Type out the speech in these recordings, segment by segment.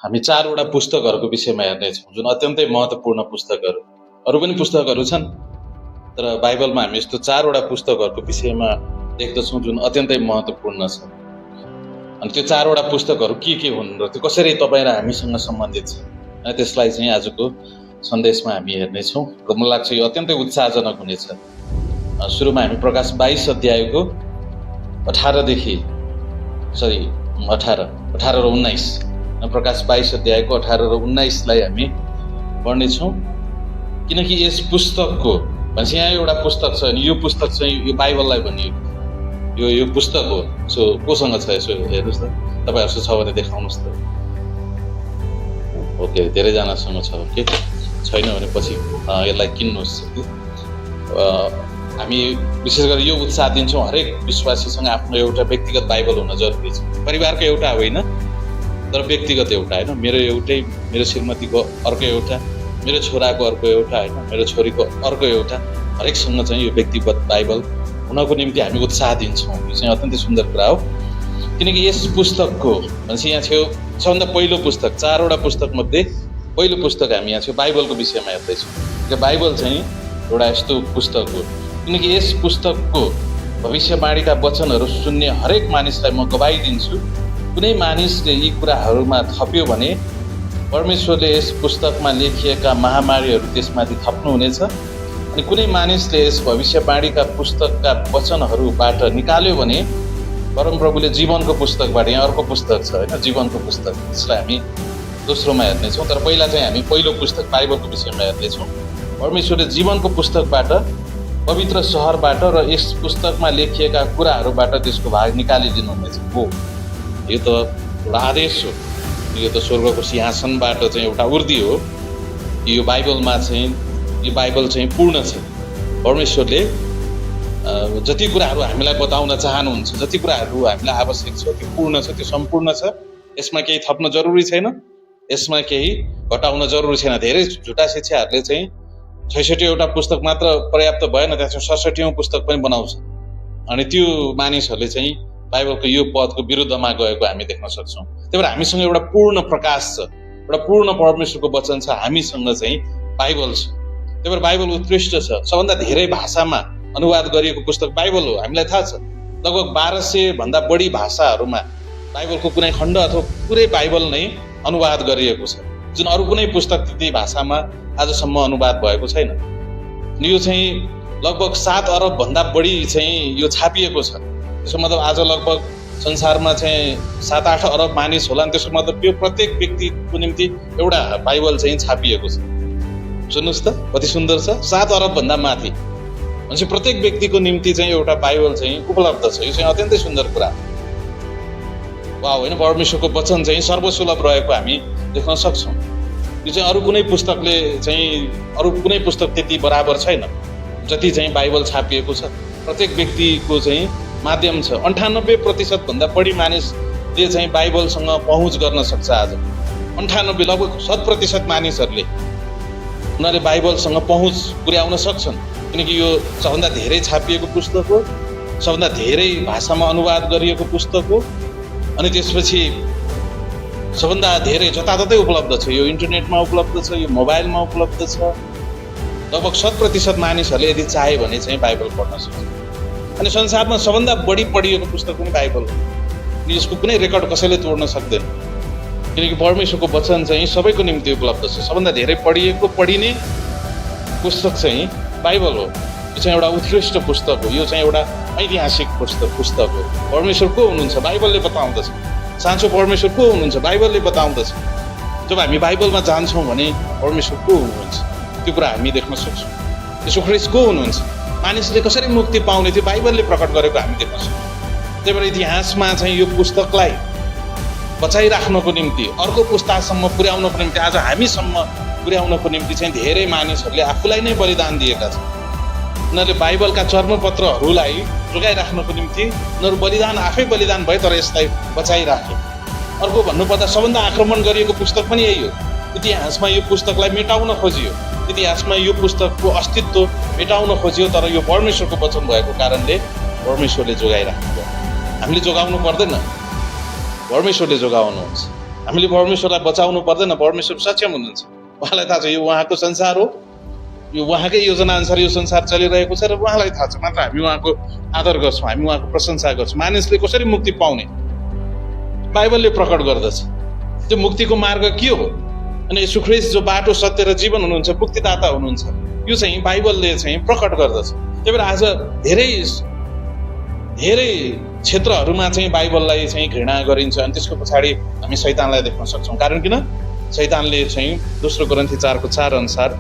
हामी 4 वटा पुस्तकहरूको विषयमा हेर्नेछौँ जुन अत्यन्तै महत्त्वपूर्ण पुस्तकहरू। अरू पनि पुस्तकहरू छन्, तर बाइबलमा हामी यस्तो 4 वटा पुस्तकहरूको विषयमा देख्दछौँ जुन अत्यन्तै महत्त्वपूर्ण छ। अनि त्यो 4 वटा पुस्तकहरू के हुन् र त्यो कसरी तपाईँ र हामीसँग सम्बन्धित छ, अनि त्यसलाई चाहिँ आजको सन्देशमा हामी हेर्नेछौँ र मलाई लाग्छ यो अत्यन्तै उत्साहजनक हुनेछ। सुरुमा हामी प्रकाश 22 अध्यायको 18 र 19 प्रकाश 22 अध्यायको 18 र 19 लाई हामी पढ्नेछौँ। किनकि यस पुस्तकको भनेपछि यहाँ एउटा पुस्तक छ अनि यो पुस्तक चाहिँ यो बाइबललाई भनिएको यो पुस्तक हो। सो कोसँग छ यसो हेर्नुहोस् त, तपाईँहरूसँग छ भने देखाउनुहोस् त। ओके, धेरैजनासँग छ। ओके, छैन भने पछि यसलाई किन्नुहोस्। हामी विशेष गरी यो उत्साह दिन्छौँ हरेक विश्वासीसँग आफ्नो एउटा व्यक्तिगत बाइबल हुन जरुरी छ। परिवारको एउटा होइन तर व्यक्तिगत एउटा होइन। मेरो एउटै, मेरो श्रीमतीको अर्को एउटा, मेरो छोराको अर्को एउटा होइन, मेरो छोरीको अर्को एउटा, हरेकसँग चाहिँ यो व्यक्तिगत बाइबल हुनको निम्ति हामी उत्साह दिन्छौँ। यो चाहिँ अत्यन्तै सुन्दर कुरा हो। किनकि यस पुस्तकको भनेपछि यहाँ थियो सबभन्दा पहिलो पुस्तक, 4 वटा पुस्तक मध्ये पहिलो पुस्तक हामी यहाँ थियो बाइबलको विषयमा हेर्दैछौँ। यो बाइबल चाहिँ एउटा यस्तो पुस्तक हो किनकि यस पुस्तकको भविष्यवाणीका वचनहरू सुन्ने हरेक मानिसलाई म गवाही दिन्छु, कुनै मानिसले यी कुराहरूमा थप्यो भने परमेश्वरले यस पुस्तकमा लेखिएका महामारीहरू त्यसमाथि थप्नुहुनेछ। अनि कुनै मानिसले यस भविष्यवाणीका पुस्तकका वचनहरूबाट निकाल्यो भने परमप्रभुले जीवनको पुस्तकबाट, यहाँ अर्को पुस्तक छ होइन, जीवनको पुस्तक, त्यसलाई हामी दोस्रोमा हेर्नेछौँ। तर पहिला चाहिँ हामी पहिलो पुस्तक बाइबलको विषयमा हेर्नेछौँ। परमेश्वरले जीवनको पुस्तकबाट, पवित्र सहरबाट र यस पुस्तकमा लेखिएका कुराहरूबाट त्यसको भाग निकालिदिनुहुनेछ। हो, यो त एउटा आदेश हो, यो त स्वर्गको सिंहासनबाट चाहिँ एउटा उर्दी हो। यो बाइबलमा चाहिँ यो बाइबल चाहिँ पूर्ण छ। परमेश्वरले जति कुराहरू हामीलाई बताउन चाहनुहुन्छ, जति कुराहरू हामीलाई आवश्यक छ त्यो पूर्ण छ, त्यो सम्पूर्ण छ। यसमा केही थप्न जरुरी छैन, यसमा केही घटाउन जरुरी छैन। धेरै झुटा शिक्षाहरूले चाहिँ 66 वटा पुस्तक मात्र पर्याप्त भएन, त्यसमा 67औं पुस्तक पनि बनाउँछ। अनि त्यो मानिसहरूले चाहिँ बाइबलको यो पदको विरुद्धमा गएको हामी देख्न सक्छौँ। त्यही भएर हामीसँग एउटा पूर्ण प्रकाश छ, एउटा पूर्ण परमेश्वरको वचन छ, हामीसँग चाहिँ बाइबल छ। त्यही भएर बाइबल उत्कृष्ट छ। सबभन्दा धेरै भाषामा अनुवाद गरिएको पुस्तक बाइबल हो। हामीलाई थाहा छ लगभग 1200 भन्दा बढी भाषाहरूमा बाइबलको कुनै खण्ड अथवा पुरै बाइबल नै अनुवाद गरिएको छ, जुन अरू कुनै पुस्तक त्यति भाषामा आजसम्म अनुवाद भएको छैन। यो चाहिँ लगभग 7 अरब भन्दा बढी चाहिँ यो छापिएको छ। त्यसको मतलब आज लगभग संसारमा चाहिँ 7-8 अरब मानिस होला। त्यसको मतलब यो प्रत्येक व्यक्तिको निम्ति एउटा बाइबल चाहिँ छापिएको छ। सुन्नुहोस् त कति सुन्दर छ, 7 अरब भन्दा माथि भनेपछि प्रत्येक व्यक्तिको निम्ति चाहिँ एउटा बाइबल चाहिँ उपलब्ध छ। यो चाहिँ अत्यन्तै सुन्दर कुरा वा होइन। परमेश्वरको वचन चाहिँ सर्वसुलभ रहेको हामी देख्न सक्छौँ। यो चाहिँ अरू कुनै पुस्तकले चाहिँ, अरू कुनै पुस्तक त्यति बराबर छैन जति चाहिँ बाइबल छापिएको छ। प्रत्येक व्यक्तिको चाहिँ माध्यम छ। 98% भन्दा बढी मानिसले चाहिँ बाइबलसँग पहुँच गर्न सक्छ। आज 98 लगभग 100% मानिसहरूले उनीहरूले बाइबलसँग पहुँच पुर्याउन सक्छन्, किनकि यो सबभन्दा धेरै छापिएको पुस्तक हो, सबभन्दा धेरै भाषामा अनुवाद गरिएको पुस्तक हो। अनि त्यसपछि सबभन्दा धेरै जताततै उपलब्ध छ। यो इन्टरनेटमा उपलब्ध छ, यो मोबाइलमा उपलब्ध छ। लगभग 100% मानिसहरूले यदि चाहे भने चाहिँ बाइबल पढ्न सक्छ। अनि संसारमा सबभन्दा बढी पढिएको पुस्तक पनि बाइबल हो। यसको कुनै रेकर्ड कसैले तोड्न सक्दैन, किनकि परमेश्वरको वचन चाहिँ सबैको निम्ति उपलब्ध छ। सबभन्दा धेरै पढिएको, पढिने पुस्तक चाहिँ बाइबल हो। यो चाहिँ एउटा उत्कृष्ट पुस्तक हो। यो चाहिँ एउटा ऐतिहासिक पुस्तक हो। परमेश्वर को हुनुहुन्छ बाइबलले बताउँदछ। साँचो परमेश्वर को हुनुहुन्छ बाइबलले बताउँदछ। जब हामी बाइबलमा जान्छौँ भने परमेश्वर को हुनुहुन्छ त्यो कुरा हामी देख्न सक्छौँ। यीशु ख्रीष्ट को हुनुहुन्छ, मानिसले कसरी मुक्ति पाउने त्यो बाइबलले प्रकट गरेको हामी देख्न सक्छौँ। त्यही भएर इतिहासमा चाहिँ यो पुस्तकलाई बचाइराख्नको निम्ति, अर्को पुस्तासम्म पुर्याउनको निम्ति, आज हामीसम्म पुर्याउनको निम्ति चाहिँ धेरै मानिसहरूले आफूलाई नै बलिदान दिएका छन्। उनीहरूले बाइबलका चर्मपत्रहरूलाई जोगाइराख्नको निम्ति उनीहरू बलिदान, आफै बलिदान भए, तर यसलाई बचाइराखे। अर्को भन्नुपर्दा सबभन्दा आक्रमण गरिएको पुस्तक पनि यही हो। इतिहासमा यो पुस्तकलाई मेटाउन खोजियो, इतिहासमा यो पुस्तकको अस्तित्व मेटाउन खोजियो, तर यो परमेश्वरको वचन भएको कारणले परमेश्वरले जोगाइराख्नु भयो। हामीले जोगाउनु पर्दैन, परमेश्वरले जोगाउनुहुन्छ। हामीले परमेश्वरलाई बचाउनु पर्दैन, परमेश्वर सक्षम हुनुहुन्छ। उहाँलाई थाहा छ यो उहाँको संसार हो, यो उहाँकै योजना अनुसार यो संसार चलिरहेको छ र उहाँलाई थाहा छ। मात्र हामी उहाँको आदर गर्छौँ, हामी उहाँको प्रशंसा गर्छौँ। मानिसले कसरी मुक्ति पाउने बाइबलले प्रकट गर्दछ। त्यो मुक्तिको मार्ग के हो? अनि येशू ख्रीष्ट जो बाटो, सत्य र जीवन हुनुहुन्छ, मुक्तिदाता हुनुहुन्छ, यो चाहिँ बाइबलले चाहिँ प्रकट गर्दछ। त्यही भएर आज धेरै धेरै क्षेत्रहरूमा चाहिँ बाइबललाई चाहिँ घृणा गरिन्छ अनि त्यसको पछाडि हामी शैतानलाई देख्न सक्छौँ। कारण किन? शैतानले चाहिँ 2 कोरिन्थी 4:4 अनुसार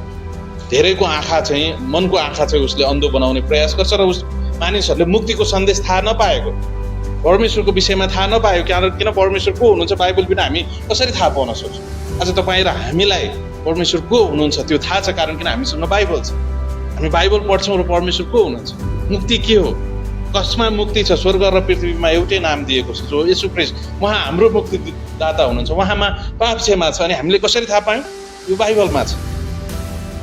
धेरैको आँखा चाहिँ, मनको आँखा चाहिँ उसले अन्धो बनाउने प्रयास गर्छ र उस मानिसहरूले मुक्तिको सन्देश थाहा नपाएको, परमेश्वरको विषयमा थाहा नपायो। किन परमेश्वर को हुनुहुन्छ बाइबल बिना हामी कसरी थाहा पाउन सक्छौँ? आज तपाईँ र हामीलाई परमेश्वर को हुनुहुन्छ त्यो थाहा छ, कारण किन हामीसँग बाइबल छ। हामी बाइबल पढ्छौँ र परमेश्वर को हुनुहुन्छ, मुक्ति के हो, कसमा मुक्ति छ। स्वर्ग र पृथ्वीमा एउटै नाम दिएको छ जो येशू ख्रीष्ट, उहाँ हाम्रो मुक्तिदाता हुनुहुन्छ, उहाँमा पाप क्षमा छ। अनि हामीले कसरी थाहा पायौँ? यो बाइबलमा छ।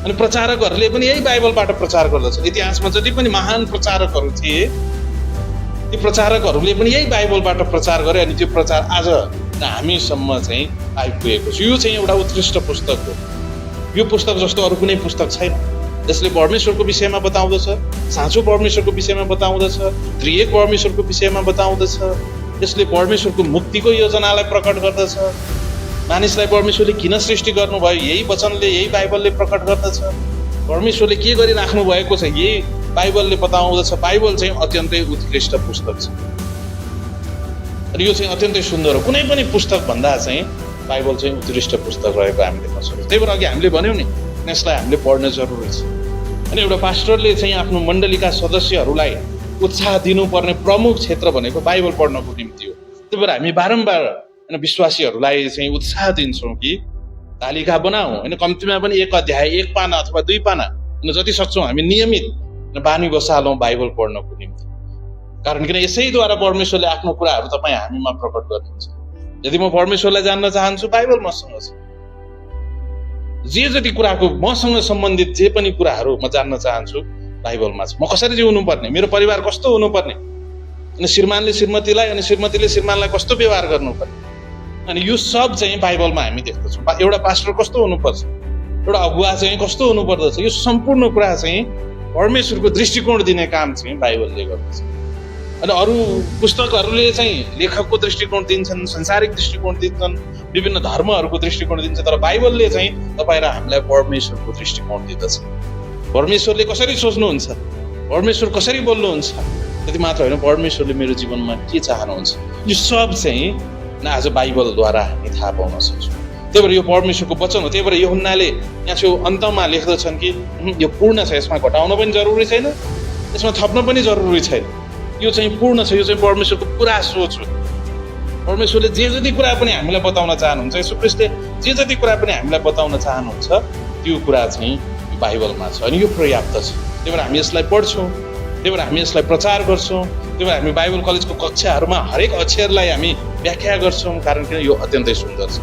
अनि प्रचारकहरूले पनि यही बाइबलबाट प्रचार गर्दछ। इतिहासमा जति पनि महान प्रचारकहरू थिए ती प्रचारकहरूले पनि यही बाइबलबाट प्रचार गरे अनि त्यो प्रचार आज हामीसम्म चाहिँ आइपुगेको छ। यो चाहिँ एउटा उत्कृष्ट पुस्तक हो। यो पुस्तक जस्तो अरू कुनै पुस्तक छैन। यसले परमेश्वरको विषयमा बताउँदछ, साँचो परमेश्वरको विषयमा बताउँदछ, त्रिएक परमेश्वरको विषयमा बताउँदछ। यसले परमेश्वरको मुक्तिको योजनालाई प्रकट गर्दछ। मानिसलाई परमेश्वरले किन सृष्टि गर्नुभयो यही वचनले, यही बाइबलले प्रकट गर्दछ। परमेश्वरले के गरिराख्नु भएको छ यही बाइबलले बताउँदछ। बाइबल चाहिँ अत्यन्तै उत्कृष्ट पुस्तक छ र यो चाहिँ अत्यन्तै सुन्दर हो। कुनै पनि पुस्तक भन्दा चाहिँ बाइबल चाहिँ उत्कृष्ट पुस्तक रहेको हामी देख्न सक्छौँ। त्यही भएर अघि हामीले भन्यौँ नि, यसलाई हामीले पढ्न जरुरी छ। अनि एउटा पास्टरले चाहिँ आफ्नो मण्डलीका सदस्यहरूलाई उत्साह दिनुपर्ने प्रमुख क्षेत्र भनेको बाइबल पढ्नको निम्ति हो। त्यही भएर हामी बारम्बार विश्वासीहरूलाई चाहिँ उत्साह दिन्छौँ कि तालिका बनाऊ, होइन, कम्तीमा पनि 1 अध्याय, 1 पाना अथवा 2 पाना, जति सक्छौँ हामी नियमित बानी बसालौँ बाइबल पढ्नको निम्ति। कारण किन यसैद्वारा परमेश्वरले आफ्नो कुराहरू तपाईँ हामीमा प्रकट गर्नुहुन्छ। यदि म परमेश्वरलाई जान्न चाहन्छु, बाइबल मसँग छ। जे जति कुराको मसँग सम्बन्धित जे पनि कुराहरू म जान्न चाहन्छु बाइबलमा छ। म कसरी जिउनु पर्ने, मेरो परिवार कस्तो हुनुपर्ने, अनि श्रीमानले श्रीमतीलाई अनि श्रीमतीले श्रीमानलाई कस्तो व्यवहार गर्नुपर्ने, अनि यो सब चाहिँ बाइबलमा हामी देख्दछौँ। एउटा पास्टर कस्तो हुनुपर्छ, एउटा अगुवा चाहिँ कस्तो हुनुपर्दछ, यो सम्पूर्ण कुरा चाहिँ परमेश्वरको दृष्टिकोण दिने काम चाहिँ बाइबलले गर्दछ। अनि अरू पुस्तकहरूले चाहिँ लेखकको दृष्टिकोण दिन्छन्, संसारिक दृष्टिकोण दिन्छन्, विभिन्न धर्महरूको दृष्टिकोण दिन्छ, तर बाइबलले चाहिँ तपाईँ र हामीलाई परमेश्वरको दृष्टिकोण दिँदछ। परमेश्वरले कसरी सोच्नुहुन्छ, परमेश्वर कसरी बोल्नुहुन्छ, त्यति मात्र होइन, परमेश्वरले मेरो जीवनमा के चाहनुहुन्छ, यो सब चाहिँ आज बाइबलद्वारा हामी थाहा पाउन सक्छौँ। त्यही भएर यो परमेश्वरको वचन हो। त्यही भएर यूहन्नाले यहाँ छेउ अन्तमा लेख्दछन् कि यो पूर्ण छ, यसमा घटाउन पनि जरुरी छैन, यसमा थप्न पनि जरुरी छैन, यो चाहिँ पूर्ण छ। यो चाहिँ परमेश्वरको पुरा सोच हो। परमेश्वरले जे जति कुरा पनि हामीलाई बताउन चाहनुहुन्छ, येशू ख्रीष्टले जे जति कुरा पनि हामीलाई बताउन चाहनुहुन्छ त्यो कुरा चाहिँ बाइबलमा छ अनि यो पर्याप्त छ। त्यही भएर हामी यसलाई पढ्छौँ, त्यही भएर हामी यसलाई प्रचार गर्छौँ, त्यही भएर हामी बाइबल कलेजको कक्षाहरूमा हरेक अक्षरलाई हामी व्याख्या गर्छौँ। कारण किन यो अत्यन्तै सुन्दर छ।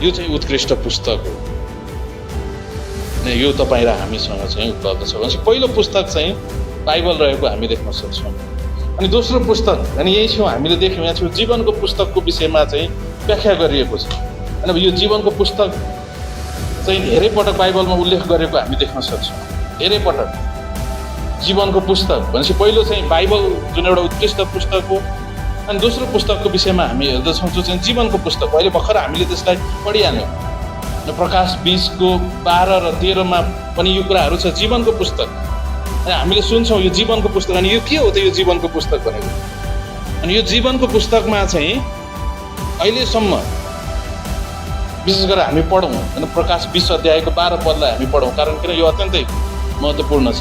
यो चाहिँ उत्कृष्ट पुस्तक हो अनि यो तपाईँ र हामीसँग चाहिँ उपलब्ध छ। भनेपछि पहिलो पुस्तक चाहिँ बाइबल रहेको हामी देख्न सक्छौँ। अनि दोस्रो पुस्तक, अनि यही छौँ हामीले देख्यौँ, यहाँ छौँ जीवनको पुस्तकको विषयमा चाहिँ व्याख्या गरिएको छ। अनि यो जीवनको पुस्तक चाहिँ धेरै पटक बाइबलमा उल्लेख गरेको हामी देख्न सक्छौँ, धेरै पटक। जीवनको पुस्तक भनेपछि पहिलो चाहिँ बाइबल जुन एउटा उत्कृष्ट पुस्तक हो, अनि दोस्रो पुस्तकको विषयमा हामी हेर्दछौँ जो चाहिँ जीवनको पुस्तक। अहिले भर्खर हामीले त्यसलाई पढिहाल्यौँ। प्रकाश 20को 12 र 13मा पनि यो कुराहरू छ, जीवनको पुस्तक। अनि हामीले सुन्छौँ यो जीवनको पुस्तक, अनि यो के हो त यो जीवनको पुस्तक भनेको? अनि यो जीवनको पुस्तकमा चाहिँ अहिलेसम्म विशेष गरेर हामी पढौँ, अनि प्रकाश 20 अध्यायको 12 पदलाई हामी पढौँ, कारण किन यो अत्यन्तै महत्त्वपूर्ण छ।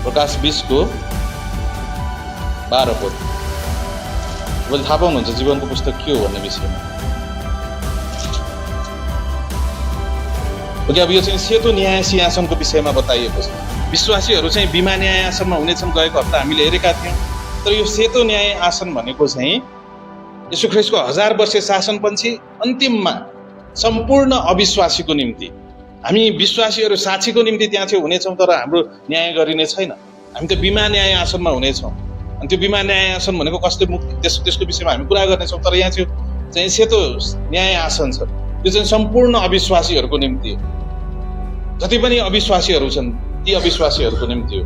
प्रकाश 20को 12 पद तपाईँले थाहा पाउनुहुन्छ जीवनको पुस्तक के हो भन्ने विषयमा। ओके, अब यो चाहिँ सेतो न्याय सिंहासनको विषयमा बताइएको छ। विश्वासीहरू चाहिँ बिमा न्याय आसनमा हुनेछन्, गएको हप्ता हामीले हेरेका थियौँ। तर यो सेतो न्याय आसन भनेको चाहिँ येशू ख्रीष्टको 1000 वर्षे शासनपछि अन्तिममा सम्पूर्ण अविश्वासीको निम्ति, हामी विश्वासीहरू साक्षीको निम्ति त्यहाँ चाहिँ हुनेछौँ, तर हाम्रो न्याय गरिने छैन। हामी त बिमा न्याय आसनमा हुनेछौँ। अनि त्यो बिमा न्याय आसन भनेको कसले मुक्ति त्यसको विषयमा हामी कुरा गर्नेछौँ। तर यहाँ चाहिँ सेतो न्याय आसन छ, त्यो चाहिँ सम्पूर्ण अविश्वासीहरूको निम्ति हो। जति पनि अविश्वासीहरू छन् ती अविश्वासीहरूको निम्ति हो।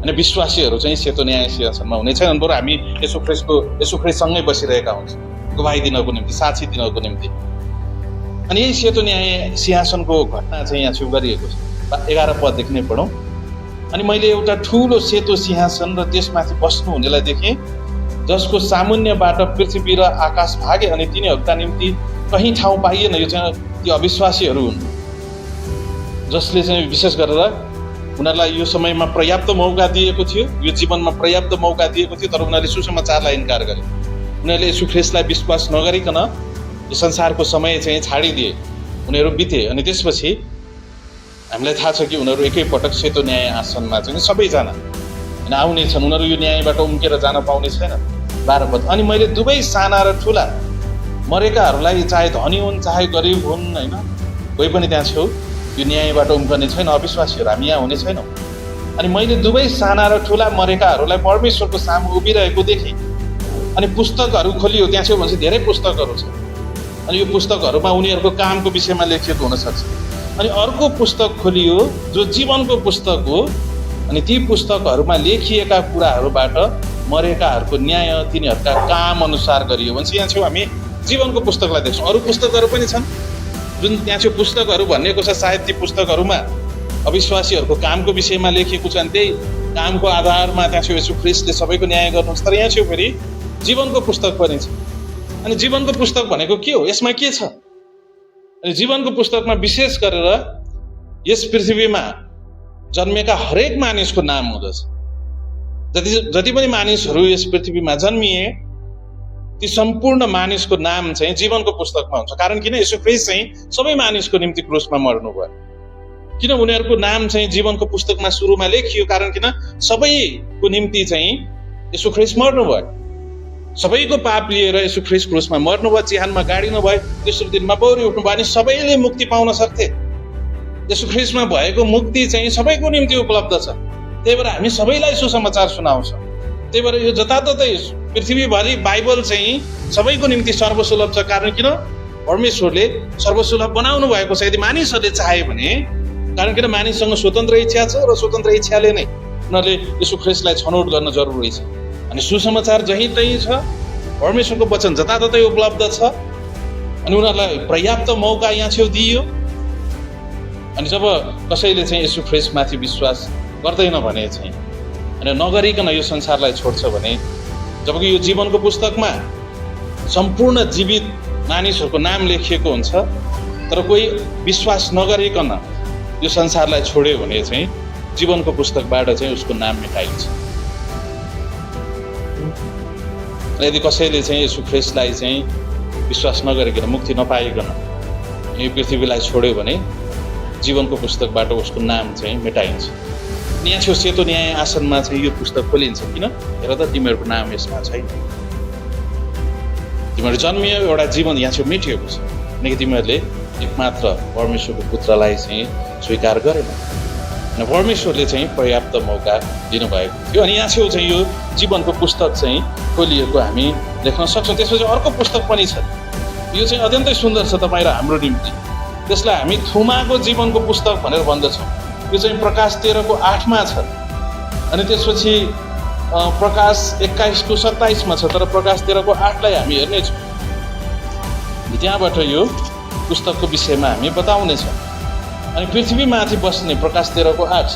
अनि विश्वासीहरू चाहिँ सेतो न्याय सिंहासनमा हुने छैनन्, बरु हामी यसो ख्रिस्टसँगै बसिरहेका हुन्छौँ गवाही दिनको निम्ति, साक्षी दिनको निम्ति। अनि यही सेतो न्याय सिंहासनको घटना चाहिँ यहाँ छेउ गरिएको छ। 11 पददेखि नै पढौँ। अनि मैले एउटा ठुलो सेतो सिंहासन र त्यसमाथि बस्नु हुनेलाई देखेँ, जसको सामुन्यबाट पृथ्वी र आकाश भागे अनि तिनीहरूका निम्ति कहीँ ठाउँ पाइएन। यो चाहिँ ती अविश्वासीहरू हुन् जसले चाहिँ विशेष गरेर उनीहरूलाई यो समयमा पर्याप्त मौका दिएको थियो, यो जीवनमा पर्याप्त मौका दिएको थियो, तर उनीहरूले सुसमाचारलाई इन्कार गरे। उनीहरूले यीशु ख्रिस्टलाई विश्वास नगरिकन यो संसारको समय चाहिँ छाडिदिए, उनीहरू बिते। अनि त्यसपछि हामीलाई थाहा छ कि उनीहरू एकैपटक सेतो न्याय आसनमा चाहिँ सबैजना आउने छन्। उनीहरू यो न्यायबाट उम्केर जान पाउने छैन। 12 पद। अनि मैले दुवै साना र ठुला मरेकाहरूलाई, चाहे धनी हुन् चाहे गरिब हुन्, होइन, कोही पनि त्यहाँ छेउ यो न्यायबाट उम्कने छैन। अविश्वासीहरू हामी यहाँ हुने छैनौँ। अनि मैले दुवै साना र ठुला मरेकाहरूलाई परमेश्वरको सामु उभिरहेको देखेँ। अनि पुस्तकहरू खोलियो, त्यहाँ छेउ भनेपछि धेरै पुस्तकहरू छ। अनि यो पुस्तकहरूमा उनीहरूको कामको विषयमा लेखिएको हुनसक्छ। अनि अर्को पुस्तक खोलियो जो जीवनको पुस्तक हो। अनि ती पुस्तकहरूमा लेखिएका कुराहरूबाट मरेकाहरूको न्याय तिनीहरूका काम अनुसार गरियो भने यहाँ छेउ हामी जीवनको पुस्तकलाई देख्छौँ। अरू पुस्तकहरू पनि छन् जुन त्यहाँ छेउ पुस्तकहरू भनिएको छ। सायद ती पुस्तकहरूमा अविश्वासीहरूको कामको विषयमा लेखिएको छ, अनि त्यही कामको आधारमा त्यहाँ छेउ यीशु ख्रिस्टले सबैको न्याय गर्नुहुन्छ। तर यहाँ छेउ फेरि जीवनको पुस्तक पनि छ। अनि जीवनको पुस्तक भनेको के हो, यसमा के छ? अनि जीवनको पुस्तकमा विशेष गरेर यस पृथ्वीमा जन्मेका हरेक मानिसको नाम हुँदछ। जति पनि मानिसहरू यस पृथ्वीमा जन्मिए ती सम्पूर्ण मानिसको नाम चाहिँ जीवनको पुस्तकमा हुन्छ। कारण किन? यीशु ख्रिस्ट चाहिँ सबै मानिसको निम्ति क्रुसमा मर्नुभयो। किन उनीहरूको नाम चाहिँ जीवनको पुस्तकमा सुरुमा लेखियो? कारण किन? सबैको निम्ति चाहिँ यीशु ख्रिस्ट मर्नुभयो। सबैको पाप लिएर यीशु ख्रिस्ट क्रुसमा मर्नुभयो, चिहानमा गाडिनु भयो, तेस्रो दिनमा बौरी उठ्नुभयो। अनि सबैले मुक्ति पाउन सक्थे। यीशु ख्रिस्टमा भएको मुक्ति चाहिँ सबैको निम्ति उपलब्ध छ। त्यही भएर हामी सबैलाई सुसमाचार सुनाउँछौँ। त्यही भएर यो जताततै पृथ्वीभरि बाइबल चाहिँ सबैको निम्ति सर्वसुलभ छ। कारण किन? परमेश्वरले सर्वसुलभ बनाउनु भएको छ। यदि मानिसहरूले चाहे भने, कारण किन मानिससँग स्वतन्त्र इच्छा छ र स्वतन्त्र इच्छाले नै उनीहरूले यीशु ख्रिस्टलाई छनौट गर्न जरुरी छ। अनि सुसमाचार जहीँ तहीँ छ, परमेश्वरको वचन जताततै उपलब्ध छ। अनि उनीहरूलाई पर्याप्त मौका यहाँ छेउ दिइयो। अनि जब कसैले चाहिँ यीशु ख्रिस्टमाथि विश्वास गर्दैन भने चाहिँ अनि नगरिकन यो संसारलाई छोड्छ भने, जबकि यो जीवनको पुस्तकमा सम्पूर्ण जीवित मानिसहरूको नाम लेखिएको हुन्छ, तर कोही विश्वास नगरिकन यो संसारलाई छोड्यो भने चाहिँ जीवनको पुस्तकबाट चाहिँ उसको नाम मेटाइन्छ। यदि कसैले चाहिँ यीशु ख्रिस्टलाई चाहिँ विश्वास नगरिकन, मुक्ति नपाइकन यो पृथ्वीलाई छोड्यो भने जीवनको पुस्तकबाट उसको नाम चाहिँ मेटाइन्छ। यहाँ छेउ सेतो न्याय आसनमा चाहिँ यो पुस्तक खोलिन्छ। किन? हेर त, तिमीहरूको नाम यसमा छैन। तिमीहरू जन्मियो, एउटा जीवन यहाँ छेउ मेटिएको छ, किनकि तिमीहरूले एकमात्र परमेश्वरको पुत्रलाई चाहिँ स्वीकार गरेन। अनि परमेश्वरले चाहिँ पर्याप्त मौका दिनुभएको थियो। अनि यहाँ छेउ चाहिँ यो जीवनको पुस्तक चाहिँ खोलिएको हामी देख्न सक्छौँ। त्यसपछि अर्को पुस्तक पनि छ, यो चाहिँ अत्यन्तै सुन्दर छ तपाईँ र हाम्रो निम्ति। त्यसलाई हामी थुमाको जीवनको पुस्तक भनेर भन्दछौँ। यो चाहिँ प्रकाश 13को 8मा छ। अनि त्यसपछि प्रकाश 21को 27मा छ। तर प्रकाश 13को 8लाई हामी हेर्नेछौँ। त्यहाँबाट यो पुस्तकको विषयमा हामी बताउनेछौँ। अनि पृथ्वीमाथि बस्ने, प्रकाश 13को 8,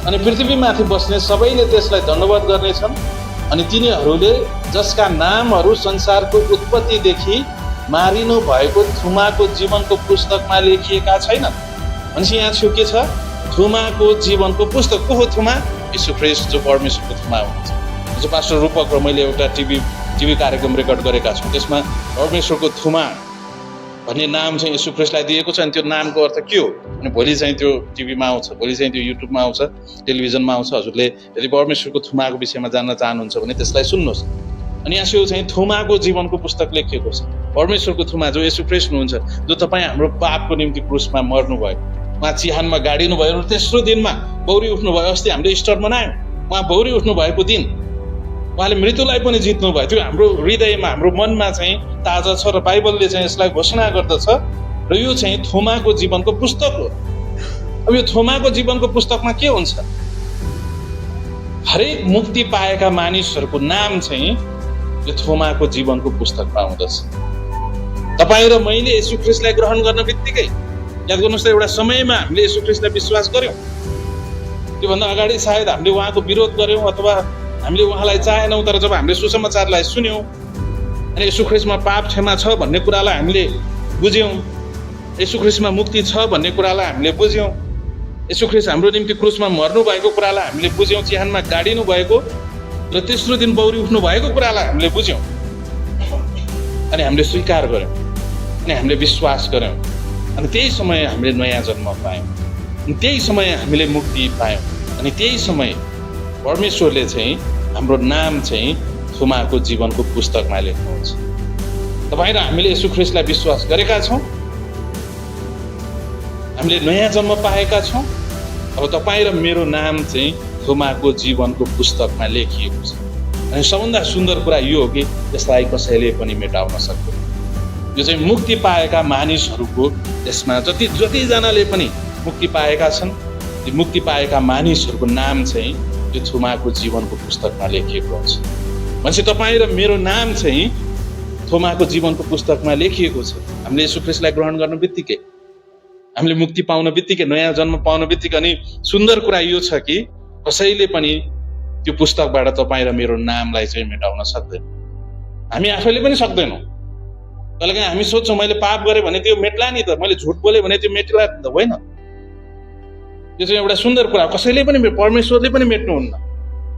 अनि पृथ्वीमाथि बस्ने सबैले त्यसलाई दण्डवत गर्नेछन्। अनि तिनीहरूले जसका नामहरू संसारको उत्पत्तिदेखि मारिनु भएको थुमाको जीवनको पुस्तकमा लेखिएका छैनन्। भनेपछि यहाँ छेउ के छ? थुमाको जीवनको पुस्तक। को हो थुमा? यीशु ख्रिस्ट, जो परमेश्वरको थुमा हुनुहुन्छ। जो पास्टर रूपक र मैले एउटा टिभी कार्यक्रम रेकर्ड गरेका छौँ, त्यसमा परमेश्वरको थुमा भन्ने नाम चाहिँ यीशु ख्रिस्टलाई दिएको छ। अनि त्यो नामको अर्थ के हो? अनि भोलि चाहिँ त्यो टिभीमा आउँछ, भोलि चाहिँ त्यो युट्युबमा आउँछ, टेलिभिजनमा आउँछ। हजुरले यदि परमेश्वरको थुमाको विषयमा जान्न चाहनुहुन्छ भने त्यसलाई सुन्नुहोस्। अनि यहाँ चाहिँ थुमाको जीवनको पुस्तक लेखिएको छ। परमेश्वरको थुमा जो यीशु ख्रिस्ट हुनुहुन्छ, जो तपाईँ हाम्रो पापको निम्ति क्रुसमा मर्नुभयो, उहाँ चिहानमा गाडिनु भयो र तेस्रो दिनमा बौरी उठ्नुभयो। अस्ति हामीले इस्टर मनायौँ, उहाँ बौरी उठ्नु भएको दिन। उहाँले मृत्युलाई पनि जित्नु भयो। त्यो हाम्रो हृदयमा हाम्रो मनमा चाहिँ ताजा छ र बाइबलले चाहिँ यसलाई घोषणा गर्दछ र यो चाहिँ थोमाको जीवनको पुस्तक हो। अब यो थोमाको जीवनको पुस्तकमा के हुन्छ? हरेक मुक्ति पाएका मानिसहरूको नाम चाहिँ यो थोमाको जीवनको पुस्तकमा आउँदछ। तपाईँ र मैले येशू ख्रीष्टलाई ग्रहण गर्न बित्तिकै याद गर्नुहोस् त, एउटा समयमा हामीले येशू ख्रीष्टलाई विश्वास गर्यौँ, त्योभन्दा अगाडि सायद हामीले उहाँको विरोध गर्यौँ अथवा हामीले उहाँलाई चाहेनौँ। तर जब हामीले सुसमाचारलाई सुन्यौँ अनि येशू ख्रीष्टमा पाप क्षमा छ भन्ने कुरालाई हामीले बुझ्यौँ, येशू ख्रीष्टमा मुक्ति छ भन्ने कुरालाई हामीले बुझ्यौँ, येशू ख्रीष्ट हाम्रो निम्ति क्रुसमा मर्नु भएको कुरालाई हामीले बुझ्यौँ, चिहानमा गाडिनु भएको र तेस्रो दिन बौरी उठ्नु भएको कुरालाई हामीले बुझ्यौँ अनि हामीले स्वीकार गर्यौँ अनि हामीले विश्वास गर्यौँ अनि त्यही समय हामीले नयाँ जन्म पायौँ अनि त्यही समय हामीले मुक्ति पायौँ अनि त्यही समय परमेश्वरले चाहिँ हाम्रो नाम चाहिँ थोमाको जीवनको पुस्तकमा लेख्नुहुन्छ। तपाईँ र हामीले येशू ख्रीष्टलाई विश्वास गरेका छौँ, हामीले नयाँ जन्म पाएका छौँ। अब तपाईँ र मेरो नाम चाहिँ थोमाको जीवनको पुस्तकमा लेखिएको छ। अनि सबभन्दा सुन्दर कुरा यो हो कि यसलाई कसैले पनि मेटाउन सक्दैन। यो चाहिँ मुक्ति पाएका मानिसहरूको यसमा जतिजनाले पनि मुक्ति पाएका छन्, ती मुक्ति पाएका मानिसहरूको नाम चाहिँ यो थोमाको जीवनको पुस्तकमा लेखिएको हुन्छ। भनेपछि तपाईँ र मेरो नाम चाहिँ थोमाको जीवनको पुस्तकमा लेखिएको छ। हामीले येशू ख्रीष्टलाई ग्रहण गर्नु बित्तिकै, हामीले मुक्ति पाउन बित्तिकै, नयाँ जन्म पाउन बित्तिकै, अनि सुन्दर कुरा यो छ कि कसैले पनि त्यो पुस्तकबाट तपाईँ र मेरो नामलाई चाहिँ मेटाउन सक्दैन। हामी आफैले पनि सक्दैनौँ। कहिलेकाहीँ हामी सोच्छौँ मैले पाप गरेँ भने त्यो मेट्ला नि त, मैले झुट बोलेँ भने त्यो मेट्ला नि त, होइन। यो चाहिँ एउटा सुन्दर कुरा, कसैले पनि परमेश्वरले पनि मेट्नुहुन्न।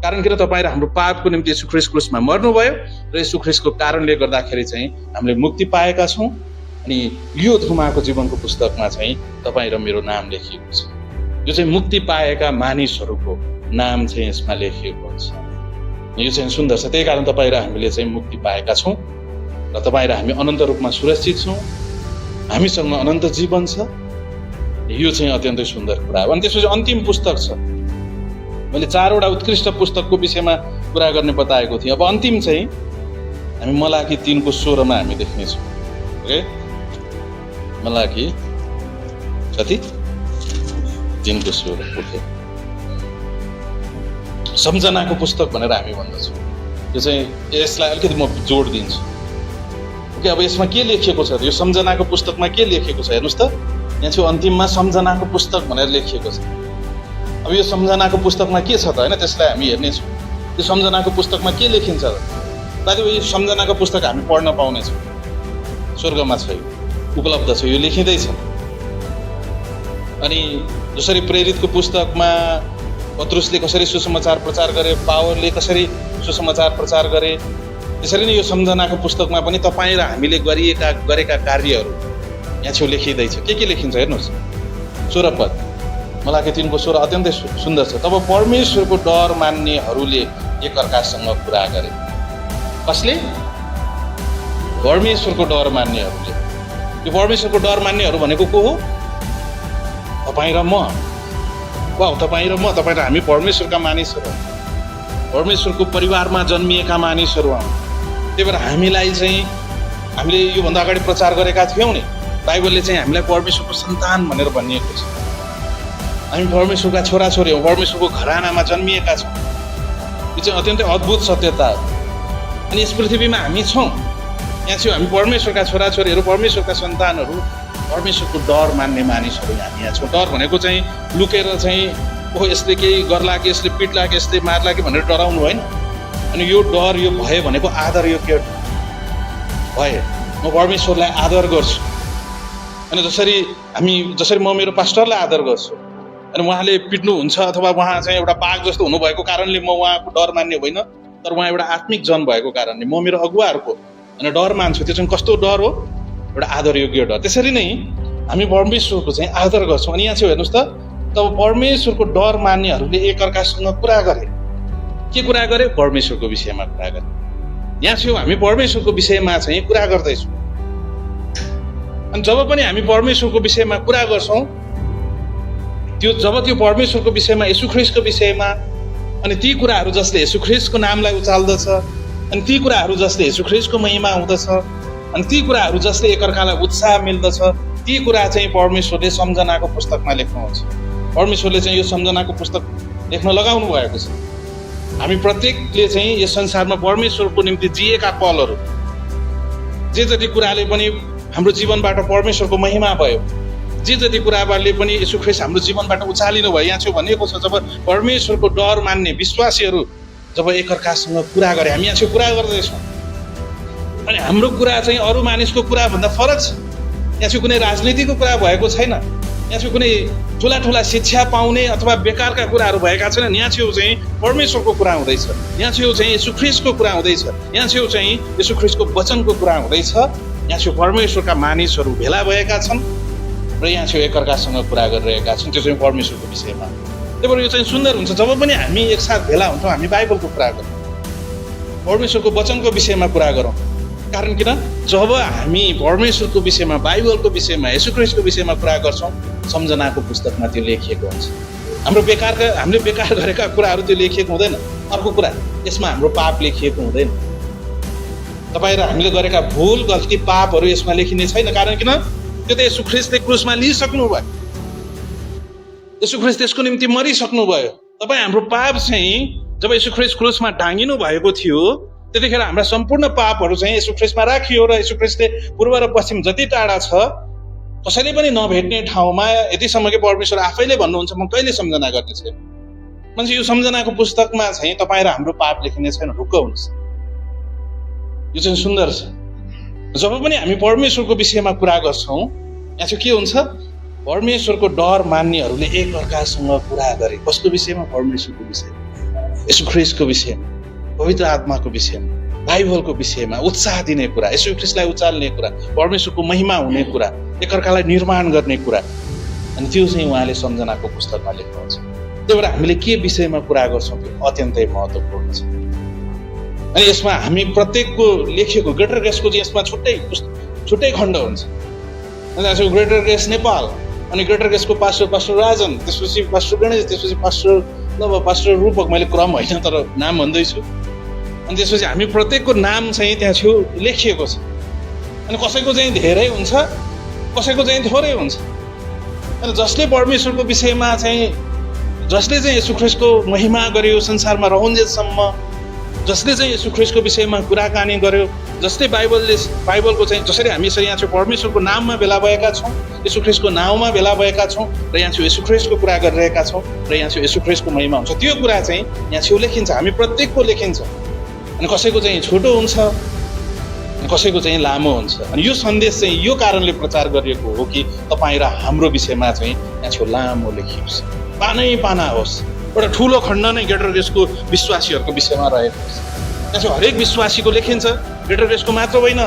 कारण किन? तपाईँ र हाम्रो पापको निम्ति येशू ख्रीष्ट क्रुसमा मर्नुभयो र येशू ख्रीष्टको कारणले गर्दाखेरि चाहिँ हामीले मुक्ति पाएका छौँ। अनि यो थोमाको जीवनको पुस्तकमा चाहिँ तपाईँ र मेरो नाम लेखिएको छ। यो चाहिँ मुक्ति पाएका मानिसहरूको नाम चाहिँ यसमा लेखिएको हुन्छ। यो चाहिँ सुन्दर छ। त्यही कारण तपाईँ र हामीले चाहिँ मुक्ति पाएका छौँ र तपाईँ र हामी अनन्त रूपमा सुरक्षित छौँ, हामीसँग अनन्त जीवन छ। यो चाहिँ अत्यन्तै सुन्दर कुरा हो। अनि त्यसपछि अन्तिम पुस्तक छ। मैले 4वटा उत्कृष्ट पुस्तकको विषयमा कुरा गर्ने बताएको थिएँ। अब अन्तिम चाहिँ हामी मलाकी 3को 16मा हामी देख्नेछौँ। ओके, मलाकी कति 3को 16। ओके, सम्झनाको पुस्तक भनेर हामी भन्दछौँ। यो चाहिँ यसलाई अलिकति म जोड दिन्छु। ओके, अब यसमा के लेखिएको छ? यो सम्झनाको पुस्तकमा के लेखिएको छ हेर्नुहोस् त। यहाँ चाहिँ अन्तिममा सम्झनाको पुस्तक भनेर लेखिएको छ। अब यो सम्झनाको पुस्तकमा के छ त, होइन, त्यसलाई हामी हेर्नेछौँ। त्यो सम्झनाको पुस्तकमा के लेखिन्छ त? दाजु, यो सम्झनाको पुस्तक हामी पढ्न पाउनेछौँ, स्वर्गमा छ, यो उपलब्ध छ, यो लेखिँदैछ। अनि जसरी प्रेरितको पुस्तकमा पत्रुसले कसरी सुसमाचार प्रचार गरे, पावलले कसरी सुसमाचार प्रचार गरे, त्यसरी नै यो सम्झनाको पुस्तकमा पनि तपाईँ र हामीले गरेका कार्यहरू यहाँ छेउ लेखिँदैछ। के लेखिन्छ हेर्नुहोस्। 16 पद, मलाकी 3को 16 अत्यन्तै सुन्दर छ। तब परमेश्वरको डर मान्नेहरूले एकअर्कासँग कुरा गरे। कसले? परमेश्वरको डर मान्नेहरूले। यो परमेश्वरको डर मान्नेहरू भनेको को हो? तपाईँ र म। वा, तपाईँ र म, तपाईँ र हामी परमेश्वरका मानिसहरू, परमेश्वरको परिवारमा जन्मिएका मानिसहरू हौँ। त्यही भएर हामीलाई चाहिँ हामीले योभन्दा अगाडि प्रचार गरेका थियौँ नि, बाइबलले चाहिँ हामीलाई परमेश्वरको सन्तान भनेर भनिएको छ। हामी परमेश्वरका छोराछोरी हौँ, परमेश्वरको घरानामा जन्मिएका छौँ। यो चाहिँ अत्यन्तै अद्भुत सत्यता हो। अनि यस पृथ्वीमा हामी छौँ, यहाँ चाहिँ हामी परमेश्वरका छोराछोरीहरू, परमेश्वरका सन्तानहरू, परमेश्वरको डर मान्ने मानिसहरू हामी यहाँ छौँ। डर भनेको चाहिँ लुकेर चाहिँ ओ यसले केही गर्ला कि, यसले पिट्ला कि, यसले मार्ला कि भनेर डराउनु होइन। अनि यो डर, यो भय भनेको आदर योग्य भय। म परमेश्वरलाई आदर गर्छु। अनि जसरी म मेरो पास्टरलाई आदर गर्छु, अनि उहाँले पिट्नुहुन्छ अथवा उहाँ चाहिँ एउटा बाघ जस्तो हुनुभएको कारणले म उहाँको डर मान्ने होइन, तर उहाँ एउटा आत्मिक जन भएको कारणले म मेरो अगुवाहरूको अनि डर मान्छु। त्यो चाहिँ कस्तो डर हो? एउटा आदर योग्य डर। त्यसरी नै हामी परमेश्वरको चाहिँ आदर गर्छौँ। अनि यहाँ चाहिँ हेर्नुहोस् त, तब परमेश्वरको डर मान्नेहरूले एकअर्कासँग कुरा गरे। के कुरा गरे? परमेश्वरको विषयमा कुरा गरे। यहाँ चाहिँ हामी परमेश्वरको विषयमा चाहिँ कुरा गर्दैछौँ। अनि जब पनि हामी परमेश्वरको विषयमा कुरा गर्छौँ, जब त्यो परमेश्वरको विषयमा, येशू ख्रीष्टको विषयमा, अनि ती कुराहरू जसले येशू ख्रीष्टको नामलाई उचाल्दछ, अनि ती कुराहरू जसले येशू ख्रीष्टको महिमा हुँदछ, अनि ती कुराहरू जसले एकअर्कालाई उत्साह मिल्दछ, ती कुरा चाहिँ परमेश्वरले सम्झनाको पुस्तकमा लेख्नुहुन्छ। परमेश्वरले चाहिँ यो सम्झनाको पुस्तक लेख्न लगाउनु भएको छ। हामी प्रत्येकले चाहिँ यस संसारमा परमेश्वरको निम्ति जिएका पलहरू, जे जति कुराले पनि हाम्रो जीवनबाट परमेश्वरको महिमा भयो, जे जति कुराले पनि येशू ख्रीष्ट हाम्रो जीवनबाट उचालिनु भयो। यहाँ चाहिँ भनिएको छ, जब परमेश्वरको डर मान्ने विश्वासीहरू जब एकअर्कासँग कुरा गरे, हामी यहाँ चाहिँ कुरा गर्दैछौँ, अनि हाम्रो कुरा चाहिँ अरू मानिसको कुराभन्दा फरक छ। यहाँ चाहिँ कुनै राजनीतिको कुरा भएको छैन, यहाँ चाहिँ कुनै ठुला ठुला शिक्षा पाउने अथवा बेकारका कुराहरू भएका छैनन्। यहाँ चाहिँ चाहिँ परमेश्वरको कुरा हुँदैछ, यहाँ चाहिँ येशू ख्रीष्टको कुरा हुँदैछ, यहाँ चाहिँ येशू ख्रीष्टको वचनको कुरा हुँदैछ। यहाँ चाहिँ परमेश्वरका मानिसहरू भेला भएका छन् र यहाँ चाहिँ एकअर्कासँग कुरा गरिरहेका छन्, त्यो चाहिँ परमेश्वरको विषयमा। त्यही भएर यो चाहिँ सुन्दर हुन्छ जब पनि हामी एकसाथ भेला हुन्छौँ, हामी बाइबलको कुरा गरौँ, परमेश्वरको वचनको विषयमा कुरा गरौँ। कारण किन, जब हामी परमेश्वरको विषयमा, बाइबलको विषयमा, येशू ख्रीष्टको विषयमा कुरा गर्छौँ, सम्झनाको पुस्तकमा त्यो लेखिएको हुन्छ। हामीले बेकार गरेका कुराहरू त्यो लेखिएको हुँदैन। अर्को कुरा, यसमा हाम्रो पाप लेखिएको हुँदैन। तपाईँ र हामीले गरेका भुल, गल्ती, पापहरू यसमा लेखिने छैन। कारण किन, त्यो त येशू ख्रीष्टले क्रुसमा लिइसक्नु भयो, येशू ख्रीष्ट त्यसको निम्ति मरिसक्नु भयो। तपाईँ हाम्रो पाप चाहिँ जब येशू ख्रीष्ट क्रुसमा टाँगिनु भएको थियो, त्यतिखेर हाम्रा सम्पूर्ण पापहरू चाहिँ येशू ख्रीष्टमा राखियो र येशू ख्रीष्टले पूर्व र पश्चिम जति टाढा छ, कसैले पनि नभेट्ने ठाउँमा यतिसम्म कि परमेश्वर आफैले भन्नुहुन्छ, म कहिले सम्झना गर्ने छैन। मान्छे यो सम्झनाको पुस्तकमा चाहिँ तपाईँ र हाम्रो पाप लेखिने छैन। ढुक्क हुनुहोस्, यो चाहिँ सुन्दर छ। जब पनि हामी परमेश्वरको विषयमा कुरा गर्छौँ, यहाँ चाहिँ के हुन्छ, परमेश्वरको डर मान्नेहरूले एकअर्कासँग कुरा गरे। कसको विषयमा? परमेश्वरको विषयमा, येशू ख्रीष्टको विषयमा, पवित्र आत्माको विषयमा, बाइबलको विषयमा, उत्साह दिने कुरा, येशू ख्रीष्टलाई उचाल्ने कुरा, परमेश्वरको महिमा हुने कुरा, एकअर्कालाई निर्माण गर्ने कुरा, अनि त्यो चाहिँ उहाँले सम्झनाको पुस्तकमा लेख्नुहुन्छ। त्यही भएर हामीले के विषयमा कुरा गर्छौँ त्यो अत्यन्तै महत्त्वपूर्ण छ। अनि यसमा हामी प्रत्येकको लेखिएको ग्रेटर ग्रेसको चाहिँ यसमा छुट्टै खण्ड हुन्छ। अनि ग्रेटर ग्रेस नेपाल, अनि ग्रेटर ग्रेसको पास्टर राजन, त्यसपछि पास्टर गणेश, त्यसपछि पास्टर रूपक, मैले क्रम होइन तर नाम भन्दैछु। अनि त्यसपछि हामी प्रत्येकको नाम चाहिँ त्यहाँ छेउ लेखिएको छ। अनि कसैको चाहिँ धेरै हुन्छ, कसैको चाहिँ थोरै हुन्छ। अनि जसले परमेश्वरको विषयमा चाहिँ, जसले चाहिँ येशू ख्रीष्टको महिमा गर्यो संसारमा रहन्जेलसम्म, जसले चाहिँ येशू ख्रीष्टको विषयमा कुराकानी गर्यो, जसले बाइबलको चाहिँ, जसरी हामी यसरी यहाँ चाहिँ परमेश्वरको नाममा भेला भएका छौँ, येशू ख्रीष्टको नाउँमा भेला भएका छौँ र यहाँ चाहिँ येशू ख्रीष्टको कुरा गरिरहेका छौँ र यहाँ चाहिँ येशू ख्रीष्टको महिमा हुन्छ, त्यो कुरा चाहिँ यहाँ छेउ लेखिन्छ। हामी प्रत्येकको लेखिन्छ। अनि कसैको चाहिँ छोटो हुन्छ, कसैको चाहिँ लामो हुन्छ। अनि यो सन्देश चाहिँ यो कारणले प्रचार गरिएको हो कि तपाईँ र हाम्रो विषयमा चाहिँ यहाँ छेउ लामो लेखियोस्, पानै पाना होस्। एउटा ठुलो खण्ड नै ग्रेटर ग्रेसको विश्वासीहरूको विषयमा रहेको छ। यहाँ चाहिँ हरेक विश्वासीको लेखिन्छ, ग्रेटर ग्रेसको मात्र होइन।